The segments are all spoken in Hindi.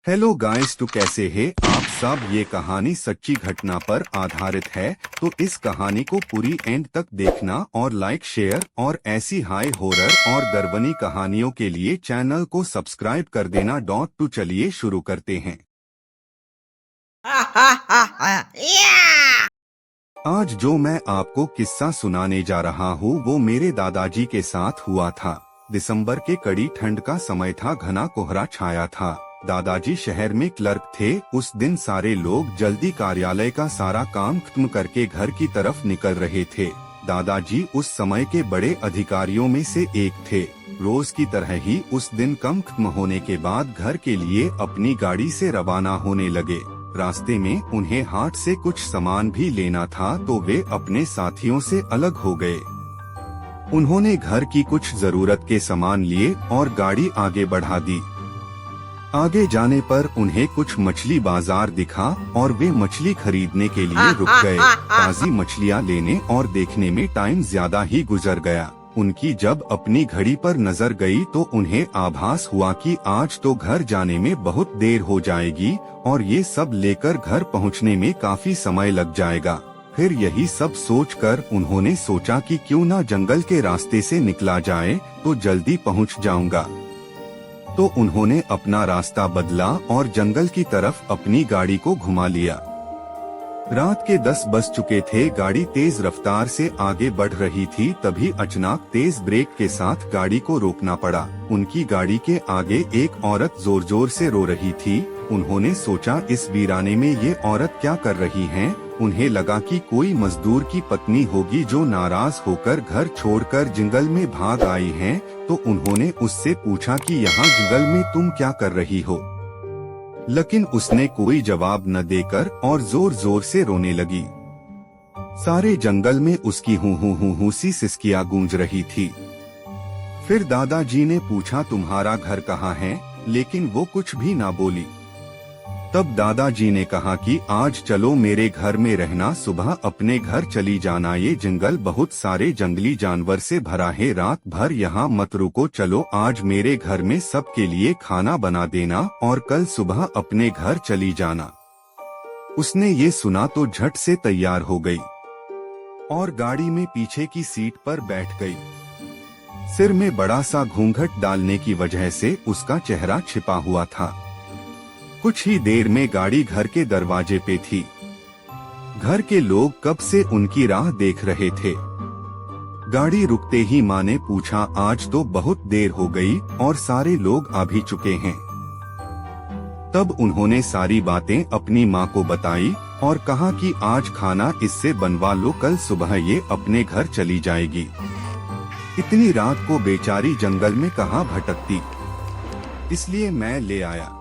हेलो गाइस, तो कैसे हैं आप सब। ये कहानी सच्ची घटना पर आधारित है, तो इस कहानी को पूरी एंड तक देखना और लाइक शेयर और ऐसी हाई हॉरर और दर्वनी कहानियों के लिए चैनल को सब्सक्राइब कर देना। तो चलिए शुरू करते हैं। आज जो मैं आपको किस्सा सुनाने जा रहा हूँ वो मेरे दादाजी के साथ हुआ था। दिसंबर के कड़ी ठंड का समय था, घना कोहरा छाया था। दादाजी शहर में क्लर्क थे। उस दिन सारे लोग जल्दी कार्यालय का सारा काम खत्म करके घर की तरफ निकल रहे थे। दादाजी उस समय के बड़े अधिकारियों में से एक थे। रोज की तरह ही उस दिन काम खत्म होने के बाद घर के लिए अपनी गाड़ी से रवाना होने लगे। रास्ते में उन्हें हाट से कुछ सामान भी लेना था, तो वे अपने साथियों से अलग हो गए। उन्होंने घर की कुछ जरूरत के सामान लिए और गाड़ी आगे बढ़ा दी। आगे जाने पर उन्हें कुछ मछली बाजार दिखा और वे मछली खरीदने के लिए रुक गए। ताज़ी मछलियां लेने और देखने में टाइम ज्यादा ही गुजर गया। उनकी जब अपनी घड़ी पर नजर गई तो उन्हें आभास हुआ कि आज तो घर जाने में बहुत देर हो जाएगी और ये सब लेकर घर पहुंचने में काफी समय लग जाएगा। फिर यही सब सोचकर उन्होंने सोचा कि क्यों ना जंगल के रास्ते से निकला जाए, तो जल्दी पहुंच जाऊंगा। तो उन्होंने अपना रास्ता बदला और जंगल की तरफ अपनी गाड़ी को घुमा लिया। रात के 10 बज चुके थे। गाड़ी तेज रफ्तार से आगे बढ़ रही थी, तभी अचानक तेज ब्रेक के साथ गाड़ी को रोकना पड़ा। उनकी गाड़ी के आगे एक औरत जोर जोर से रो रही थी। उन्होंने सोचा इस वीराने में ये औरत क्या कर रही है। उन्हें लगा कि कोई मजदूर की पत्नी होगी जो नाराज होकर घर छोड़कर जंगल में भाग आई है। तो उन्होंने उससे पूछा कि यहाँ जंगल में तुम क्या कर रही हो, लेकिन उसने कोई जवाब न देकर और जोर जोर से रोने लगी। सारे जंगल में उसकी हूँ सी सिसकियां गूंज रही थी। फिर दादाजी ने पूछा तुम्हारा घर कहाँ है, लेकिन वो कुछ भी ना बोली। तब दादाजी ने कहा कि आज चलो मेरे घर में रहना, सुबह अपने घर चली जाना। ये जंगल बहुत सारे जंगली जानवर से भरा है, रात भर यहाँ मत रुको। चलो आज मेरे घर में सबके लिए खाना बना देना और कल सुबह अपने घर चली जाना। उसने ये सुना तो झट से तैयार हो गई और गाड़ी में पीछे की सीट पर बैठ गई। सिर में बड़ा सा घूंघट डालने की वजह से उसका चेहरा छिपा हुआ था। कुछ ही देर में गाड़ी घर के दरवाजे पे थी। घर के लोग कब से उनकी राह देख रहे थे। गाड़ी रुकते ही माँ ने पूछा आज तो बहुत देर हो गई और सारे लोग आ भी चुके हैं। तब उन्होंने सारी बातें अपनी माँ को बताई और कहा कि आज खाना इससे बनवा लो, कल सुबह ये अपने घर चली जाएगी। इतनी रात को बेचारी जंगल में कहाँ भटकती, इसलिए मैं ले आया।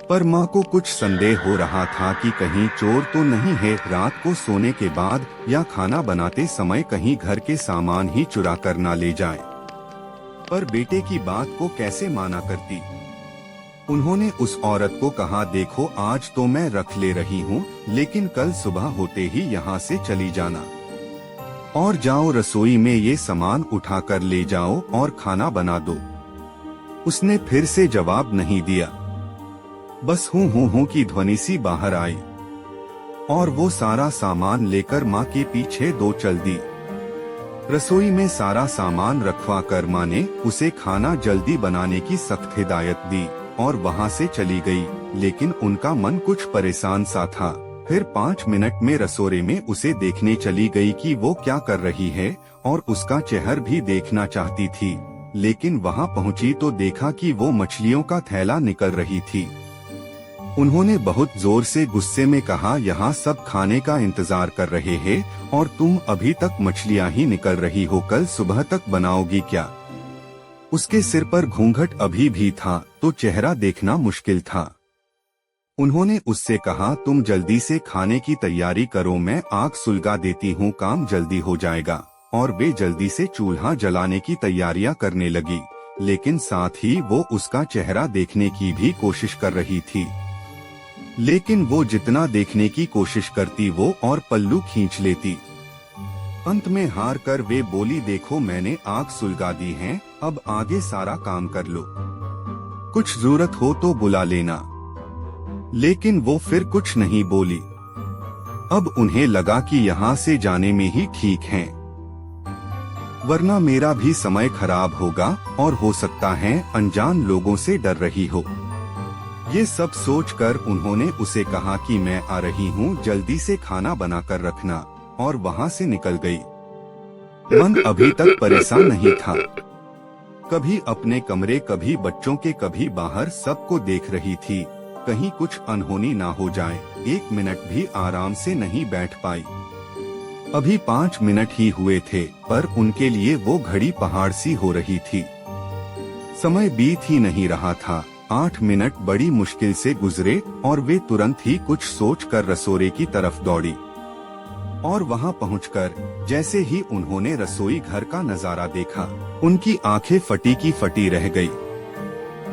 पर माँ को कुछ संदेह हो रहा था कि कहीं चोर तो नहीं है, रात को सोने के बाद या खाना बनाते समय कहीं घर के सामान ही चुरा कर ना ले जाए। पर बेटे की बात को कैसे माना करती। उन्होंने उस औरत को कहा देखो आज तो मैं रख ले रही हूँ, लेकिन कल सुबह होते ही यहाँ से चली जाना और जाओ रसोई में ये सामान उठा कर ले जाओ और खाना बना दो। उसने फिर से जवाब नहीं दिया, बस हूँ की ध्वनि सी बाहर आई और वो सारा सामान लेकर माँ के पीछे दो चल दी। रसोई में सारा सामान रखवा कर माँ ने उसे खाना जल्दी बनाने की सख्त हिदायत दी और वहाँ से चली गई। लेकिन उनका मन कुछ परेशान सा था। फिर 5 मिनट में रसोई में उसे देखने चली गई कि वो क्या कर रही है और उसका चेहरा भी देखना चाहती थी। लेकिन वहाँ पहुँची तो देखा कि वो मछलियों का थैला निकल रही थी। उन्होंने बहुत जोर से गुस्से में कहा यहाँ सब खाने का इंतजार कर रहे हैं और तुम अभी तक मछलियाँ ही निकल रही हो, कल सुबह तक बनाओगी क्या। उसके सिर पर घूंघट अभी भी था तो चेहरा देखना मुश्किल था। उन्होंने उससे कहा तुम जल्दी से खाने की तैयारी करो, मैं आग सुलगा देती हूँ, काम जल्दी हो जाएगा। और वे जल्दी से चूल्हा जलाने की तैयारियां करने लगी, लेकिन साथ ही वो उसका चेहरा देखने की भी कोशिश कर रही थी। लेकिन वो जितना देखने की कोशिश करती वो और पल्लू खींच लेती। अंत में हार कर वे बोली देखो मैंने आग सुलगा दी है, अब आगे सारा काम कर लो, कुछ जरूरत हो तो बुला लेना। लेकिन वो फिर कुछ नहीं बोली। अब उन्हें लगा कि यहाँ से जाने में ही ठीक है, वरना मेरा भी समय खराब होगा और हो सकता है अनजान लोगों से डर रही हो। ये सब सोचकर उन्होंने उसे कहा कि मैं आ रही हूँ, जल्दी से खाना बनाकर रखना, और वहाँ से निकल गई। मन अभी तक परेशान नहीं था। कभी अपने कमरे, कभी बच्चों के, कभी बाहर, सबको देख रही थी, कहीं कुछ अनहोनी ना हो जाए। 1 मिनट भी आराम से नहीं बैठ पाई। अभी 5 मिनट ही हुए थे, पर उनके लिए वो घड़ी पहाड़ सी हो रही थी। समय बीत ही नहीं रहा था। 8 मिनट बड़ी मुश्किल से गुजरे और वे तुरंत ही कुछ सोचकर रसोई की तरफ दौड़ी। और वहां पहुंचकर जैसे ही उन्होंने रसोई घर का नजारा देखा, उनकी आंखें फटी की फटी रह गई।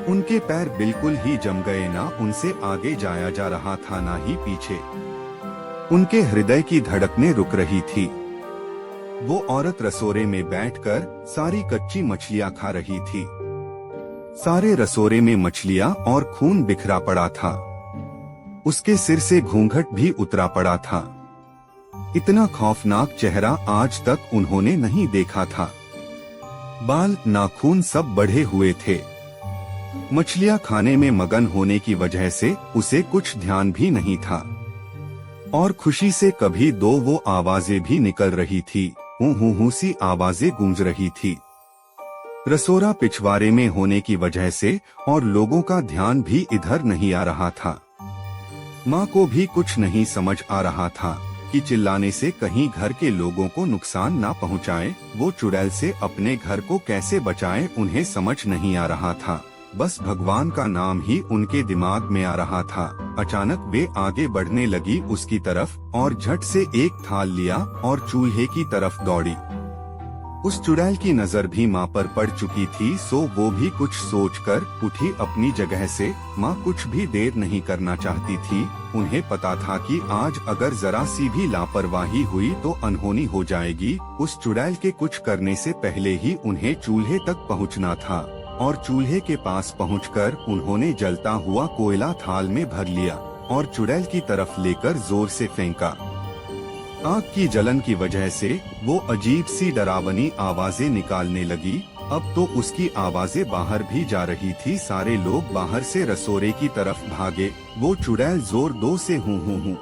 उनके पैर बिल्कुल ही जम गए, ना उनसे आगे जाया जा रहा था ना ही पीछे। उनके हृदय की धड़कनें रुक रही थी। वो औरत रसोरे में बैठकर सारी कच्ची मछलियां खा रही थी। सारे रसोरे में मछलियां और खून बिखरा पड़ा था। उसके सिर से घूंघट भी उतरा पड़ा था। इतना खौफनाक चेहरा आज तक उन्होंने नहीं देखा था। बाल, नाखून सब बढ़े हुए थे। मछलियां खाने में मगन होने की वजह से उसे कुछ ध्यान भी नहीं था, और खुशी से कभी दो वो आवाजें भी निकल रही थी, हूं सी आवाजें गूंज रही थी। रसोरा पिछवाड़े में होने की वजह से और लोगों का ध्यान भी इधर नहीं आ रहा था। माँ को भी कुछ नहीं समझ आ रहा था कि चिल्लाने से कहीं घर के लोगों को नुकसान ना पहुँचाए। वो चुड़ैल से अपने घर को कैसे बचाए, उन्हें समझ नहीं आ रहा था। बस भगवान का नाम ही उनके दिमाग में आ रहा था। अचानक वे आगे बढ़ने लगी उसकी तरफ और झट से एक थाल लिया और चूल्हे की तरफ दौड़ी। उस चुड़ैल की नजर भी माँ पर पड़ चुकी थी, सो वो भी कुछ सोचकर उठी अपनी जगह से। माँ कुछ भी देर नहीं करना चाहती थी। उन्हें पता था कि आज अगर जरा सी भी लापरवाही हुई तो अनहोनी हो जाएगी। उस चुड़ैल के कुछ करने से पहले ही उन्हें चूल्हे तक पहुँचना था, और चूल्हे के पास पहुंचकर उन्होंने जलता हुआ कोयला थाल में भर लिया और चुड़ैल की तरफ लेकर जोर से फेंका। आग की जलन की वजह से वो अजीब सी डरावनी आवाजें निकालने लगी। अब तो उसकी आवाजें बाहर भी जा रही थी। सारे लोग बाहर से रसोरे की तरफ भागे। वो चुड़ैल जोर से हूं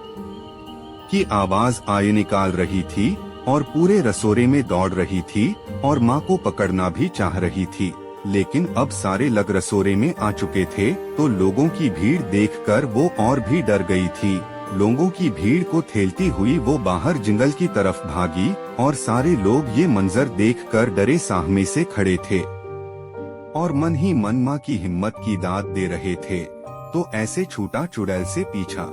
की आवाज आए निकाल रही थी और पूरे रसोरे में दौड़ रही थी और माँ को पकड़ना भी चाह रही थी। लेकिन अब सारे लग रसोरे में आ चुके थे, तो लोगों की भीड़ देखकर वो और भी डर गई थी। लोगों की भीड़ को ठेलती हुई वो बाहर जंगल की तरफ भागी और सारे लोग ये मंजर देखकर डरे सहमे से खड़े थे और मन ही मन माँ की हिम्मत की दाद दे रहे थे। तो ऐसे छूटा चुड़ैल से पीछा।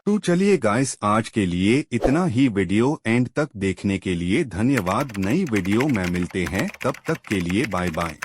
तो चलिए गाइस, आज के लिए इतना ही। वीडियो एंड तक देखने के लिए धन्यवाद। नई वीडियो में मिलते हैं, तब तक के लिए बाय बाय।